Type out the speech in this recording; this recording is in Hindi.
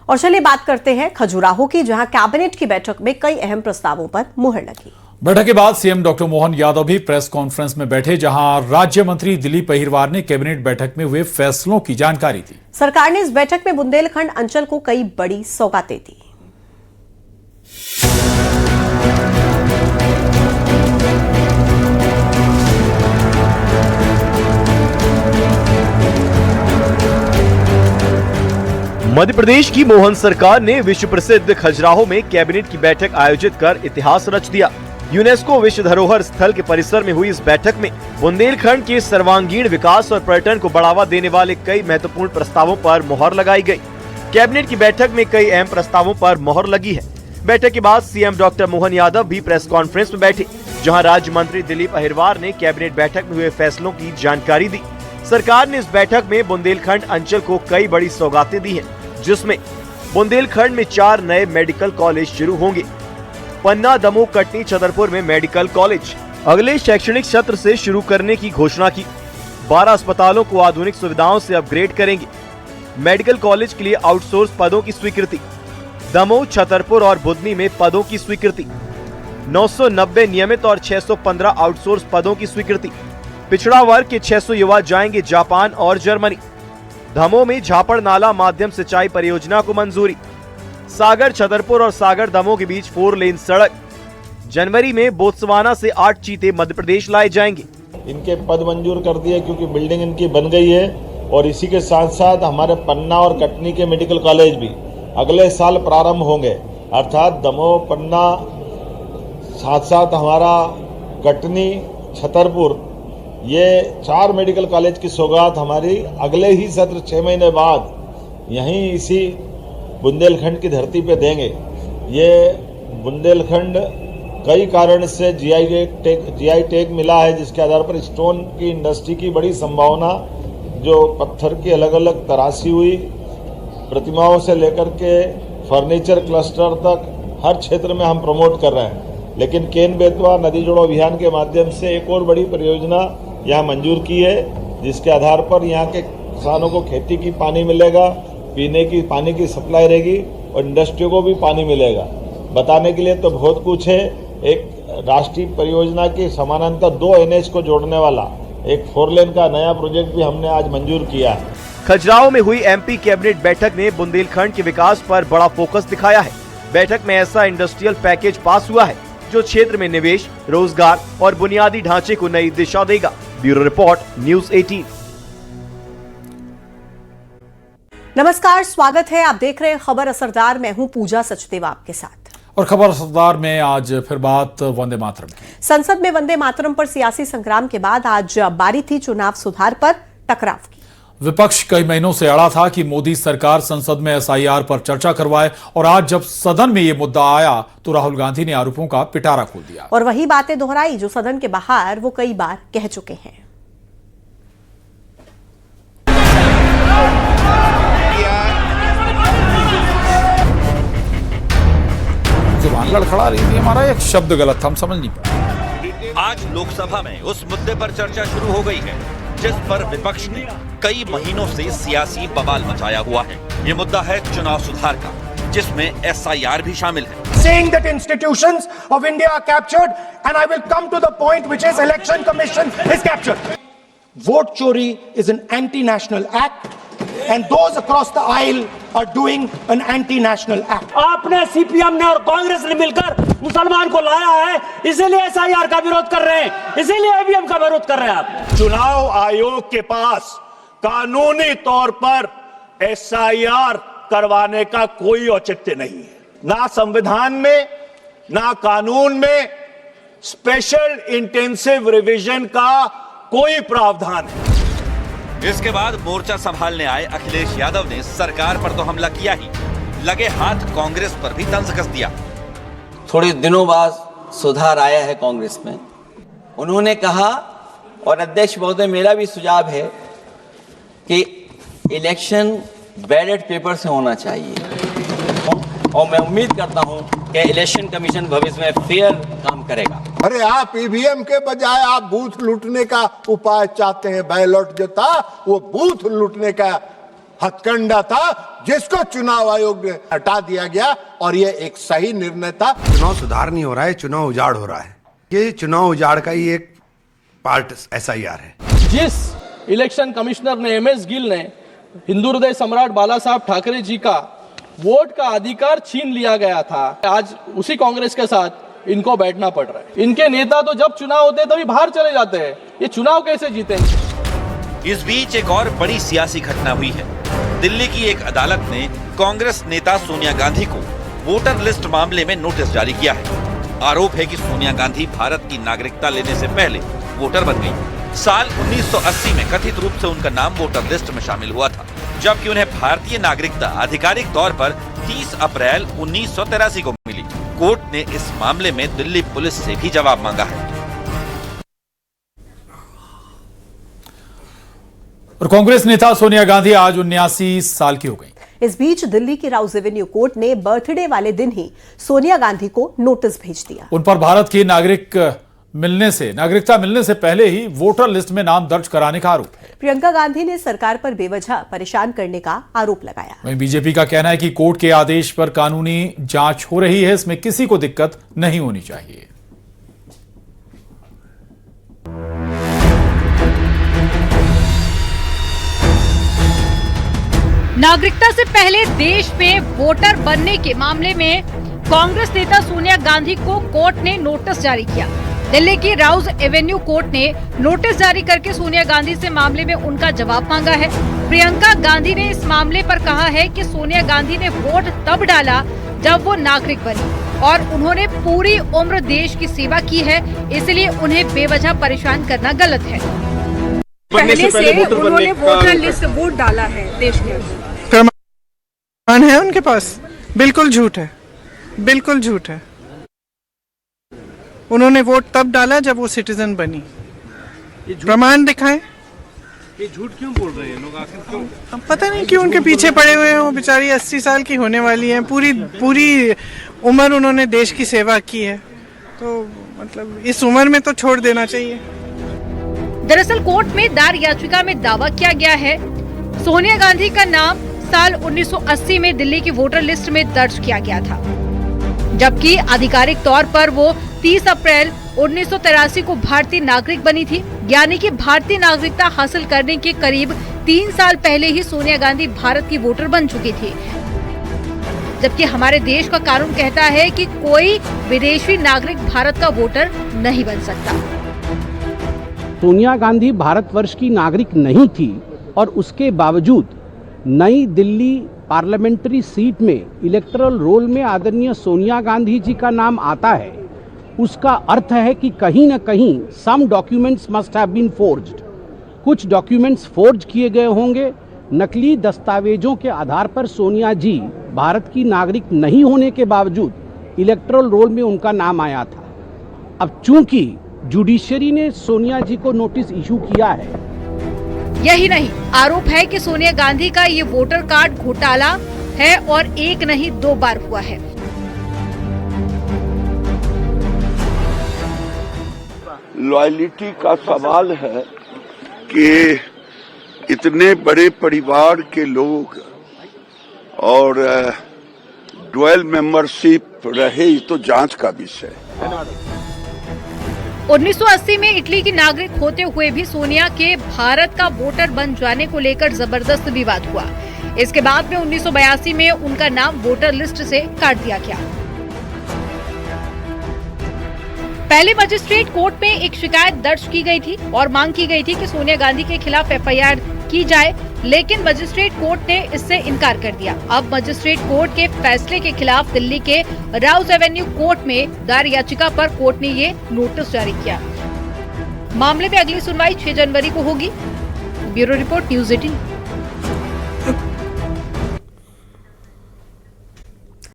और चलिए बात करते हैं खजुराहो की, जहां कैबिनेट की बैठक में कई अहम प्रस्तावों पर मुहर लगी। बैठक के बाद सीएम डॉक्टर मोहन यादव भी प्रेस कॉन्फ्रेंस में बैठे, जहां राज्य मंत्री दिलीप अहिरवार ने कैबिनेट बैठक में हुए फैसलों की जानकारी दी। सरकार ने इस बैठक में बुंदेलखंड अंचल को कई बड़ी सौगातें दी। मध्य प्रदेश की मोहन सरकार ने विश्व प्रसिद्ध खजुराहो में कैबिनेट की बैठक आयोजित कर इतिहास रच दिया। यूनेस्को विश्व धरोहर स्थल के परिसर में हुई इस बैठक में बुंदेलखंड के सर्वांगीण विकास और पर्यटन को बढ़ावा देने वाले कई महत्वपूर्ण प्रस्तावों पर मुहर लगाई गई। कैबिनेट की बैठक में कई अहम प्रस्तावों पर मुहर लगी है। बैठक के बाद सीएम डॉक्टर मोहन यादव भी प्रेस कॉन्फ्रेंस में बैठे, जहाँ राज्य मंत्री दिलीप अहिरवार ने कैबिनेट बैठक में हुए फैसलों की जानकारी दी। सरकार ने इस बैठक में बुंदेलखंड अंचल को कई बड़ी सौगातें दी है, जिसमें बुंदेलखंड में 4 नए मेडिकल कॉलेज शुरू होंगे। पन्ना, दमोह, कटनी, छतरपुर में मेडिकल कॉलेज अगले शैक्षणिक सत्र से शुरू करने की घोषणा की। 12 अस्पतालों को आधुनिक सुविधाओं से अपग्रेड करेंगे। मेडिकल कॉलेज के लिए आउटसोर्स पदों की स्वीकृति। दमोह, छतरपुर और बुधनी में पदों की स्वीकृति। 990 नियमित और 615 आउटसोर्स पदों की स्वीकृति। पिछड़ा वर्ग के 600 युवा जाएंगे जापान और जर्मनी। दमोह में झापड़ नाला माध्यम सिंचाई परियोजना को मंजूरी। सागर, छतरपुर और सागर दमोह के बीच 4 लेन सड़क। जनवरी में बोत्सवाना से 8 चीते मध्य प्रदेश लाए जाएंगे। इनके पद मंजूर कर दिए क्योंकि बिल्डिंग इनकी बन गई है। और इसी के साथ साथ हमारे पन्ना और कटनी के मेडिकल कॉलेज भी अगले साल प्रारंभ होंगे। अर्थात दमोह, पन्ना, साथ साथ हमारा कटनी, छतरपुर, ये 4 मेडिकल कॉलेज की सौगात हमारी अगले ही सत्र 6 महीने बाद यहीं इसी बुंदेलखंड की धरती पे देंगे। ये बुंदेलखंड कई कारण से जीआई टैग मिला है, जिसके आधार पर स्टोन की इंडस्ट्री की बड़ी संभावना, जो पत्थर की अलग अलग तराशी हुई प्रतिमाओं से लेकर के फर्नीचर क्लस्टर तक हर क्षेत्र में हम प्रमोट कर रहे हैं। लेकिन केन बेतवा नदी जोड़ो अभियान के माध्यम से एक और बड़ी परियोजना यहाँ मंजूर की है, जिसके आधार पर यहाँ के किसानों को खेती की पानी मिलेगा, पीने की पानी की सप्लाई रहेगी और इंडस्ट्री को भी पानी मिलेगा। बताने के लिए तो बहुत कुछ है। एक राष्ट्रीय परियोजना के समानांतर 2 NH को जोड़ने वाला एक 4 लेन का नया प्रोजेक्ट भी हमने आज मंजूर किया है। खजुराहो में हुई MP कैबिनेट बैठक ने बुंदेलखंड के विकास पर बड़ा फोकस दिखाया है। बैठक में ऐसा इंडस्ट्रियल पैकेज पास हुआ है जो क्षेत्र में निवेश, रोजगार और बुनियादी ढांचे को नई दिशा देगा। Bureau report, news 18। नमस्कार, स्वागत है। आप देख रहे हैं खबर असरदार। मैं हूं पूजा सचदेवा आपके साथ। और खबर असरदार में आज फिर बात वंदे मातरम की। संसद में वंदे मातरम पर सियासी संग्राम के बाद आज बारी थी चुनाव सुधार पर टकराव की। विपक्ष कई महीनों से अड़ा था कि मोदी सरकार संसद में SIR पर चर्चा करवाए, और आज जब सदन में यह मुद्दा आया तो राहुल गांधी ने आरोपों का पिटारा खोल दिया और वही बातें दोहराई जो सदन के बाहर वो कई बार कह चुके हैं। जुबान लड़खड़ा रही थी, हमारा एक शब्द गलत था, हम समझ नहीं पाए। आज लोकसभा में उस मुद्दे पर चर्चा शुरू हो गई है जिस पर विपक्ष ने कई महीनों से सियासी बवाल मचाया हुआ है। ये मुद्दा है चुनाव सुधार का, जिसमें SIR भी शामिल है। Saying that institutions of India are captured, and I will come to the point which is Election Commission is captured. Vote chori is an anti-national act, and those across the aisle are doing an anti-national act. आपने CPM ने और कांग्रेस ने मिलकर मुसलमान को लाया है, इसीलिए SIR का विरोध कर रहे हैं, इसीलिए EVM का विरोध कर रहे हैं आप। चुनाव आयोग के पास कानूनी तौर पर SIR करवाने का कोई औचित्य नहीं है। ना संविधान में, ना कानून में स्पेशल इंटेंसिव रिवीजन का कोई प्रावधान है। इसके बाद मोर्चा संभालने आए अखिलेश यादव ने सरकार पर तो हमला किया ही, लगे हाथ कांग्रेस पर भी तंज कस दिया। थोड़े दिनों बाद सुधार आया है कांग्रेस में। उन्होंने कहा, और अध्यक्ष महोदय मेरा भी सुझाव है कि इलेक्शन बैलेट पेपर से होना चाहिए, और मैं उम्मीद करता हूं कि इलेक्शन कमीशन भविष्य में फेयर काम करेगा। अरे आप EVM के बजाय आप बूथ लूटने का उपाय चाहते हैं। बैलेट जो था वो बूथ लूटने का हथकंडा था जिसको चुनाव आयोग ने हटा दिया गया और ये एक सही निर्णय था। चुनाव सुधार नहीं हो रहा है, चुनाव उजाड़ हो रहा है। ये चुनाव उजाड़ का ही एक पार्ट SIR है। जिस इलेक्शन कमिश्नर ने MS गिल ने हिंदू हृदय सम्राट बाला साहब ठाकरे जी का वोट का अधिकार छीन लिया गया था, आज उसी कांग्रेस के साथ इनको बैठना पड़ रहा है। इनके नेता तो जब चुनाव होते हैं तभी बाहर चले जाते हैं, ये चुनाव कैसे जीतेंगे? इस बीच एक और बड़ी सियासी घटना हुई है। दिल्ली की एक अदालत ने कांग्रेस नेता सोनिया गांधी को वोटर लिस्ट मामले में नोटिस जारी किया है। आरोप है कि सोनिया गांधी भारत की नागरिकता लेने से पहले वोटर बन गई। साल 1980 में कथित रूप से उनका नाम वोटर लिस्ट में शामिल हुआ था, जबकि उन्हें भारतीय नागरिकता आधिकारिक तौर पर 30 अप्रैल 1983 को मिली। कोर्ट ने इस मामले में दिल्ली पुलिस से भी जवाब मांगा है। और कांग्रेस नेता सोनिया गांधी आज 79 साल की हो गई। इस बीच दिल्ली की राउज एवेन्यू कोर्ट ने बर्थडे वाले दिन ही सोनिया गांधी को नोटिस भेज दिया। उन पर भारत की नागरिकता मिलने से पहले ही वोटर लिस्ट में नाम दर्ज कराने का आरोप है। प्रियंका गांधी ने सरकार पर बेवजह परेशान करने का आरोप लगाया। वहीं बीजेपी का कहना है कि कोर्ट के आदेश पर कानूनी जांच हो रही है, इसमें किसी को दिक्कत नहीं होनी चाहिए। नागरिकता से पहले देश में वोटर बनने के मामले में कांग्रेस नेता सोनिया गांधी को कोर्ट ने नोटिस जारी किया। दिल्ली की राउज एवेन्यू कोर्ट ने नोटिस जारी करके सोनिया गांधी से मामले में उनका जवाब मांगा है। प्रियंका गांधी ने इस मामले पर कहा है कि सोनिया गांधी ने वोट तब डाला जब वो नागरिक बनी और उन्होंने पूरी उम्र देश की सेवा की है, इसलिए उन्हें बेवजह परेशान करना गलत है। पहले से उन्होंने वोटर लिस्ट वोट डाला है देश के अंदर। प्रमाण है उनके पास? बिल्कुल झूठ है, बिल्कुल झूठ है। उन्होंने वोट तब डाला जब वो सिटीजन बनी। प्रमाण दिखाएं। ये झूठ क्यों बोल रहे हैं लोग? आखिर क्यों? अब पता नहीं क्यों उनके पीछे पड़े हुए हैं। वो बेचारी 80 साल की होने वाली हैं, पूरी उम्र उन्होंने देश की सेवा की है, तो मतलब इस उम्र में तो छोड़ देना चाहिए। दरअसल कोर्ट में दायर याचिका में दावा किया गया है सोनिया गांधी का नाम साल 1980 में दिल्ली की वोटर लिस्ट में दर्ज किया गया था, जबकि आधिकारिक तौर पर वो 30 अप्रैल 1983 को भारतीय नागरिक बनी थी। यानी कि भारतीय नागरिकता हासिल करने के करीब 3 साल पहले ही सोनिया गांधी भारत की वोटर बन चुकी थी, जबकि हमारे देश का कानून कहता है कि कोई विदेशी नागरिक भारत का वोटर नहीं बन सकता। सोनिया गांधी भारतवर्ष की नागरिक नहीं थी और उसके बावजूद नई दिल्ली पार्लियामेंट्री सीट में इलेक्टोरल रोल में आदरणीय सोनिया गांधी जी का नाम आता है, उसका अर्थ है कि कहीं न कहीं some documents must have been forged. कुछ डॉक्यूमेंट्स फोर्ज किए गए होंगे। नकली दस्तावेजों के आधार पर सोनिया जी भारत की नागरिक नहीं होने के बावजूद इलेक्टोरल रोल में उनका नाम आया था। अब चूंकि जुडिशरी ने सोनिया जी को नोटिस इशू किया है। यही नहीं, आरोप है कि सोनिया गांधी का ये वोटर कार्ड घोटाला है और एक नहीं 2 बार हुआ है। लॉयलिटी का सवाल है कि इतने बड़े परिवार के लोग और डुअल मेंबरशिप रहे, तो जांच का विषय है। 1980 में इटली की नागरिक होते हुए भी सोनिया के भारत का वोटर बन जाने को लेकर जबरदस्त विवाद हुआ। इसके बाद में 1982 में उनका नाम वोटर लिस्ट से काट दिया गया। पहले मजिस्ट्रेट कोर्ट में एक शिकायत दर्ज की गई थी और मांग की गई थी कि सोनिया गांधी के खिलाफ FIR की जाए, लेकिन मजिस्ट्रेट कोर्ट ने इससे इनकार कर दिया। अब मजिस्ट्रेट कोर्ट के फैसले के खिलाफ दिल्ली के राउज एवेन्यू कोर्ट में दायर याचिका पर कोर्ट ने ये नोटिस जारी किया। मामले में अगली सुनवाई 6 जनवरी को होगी। Bureau report, news 18।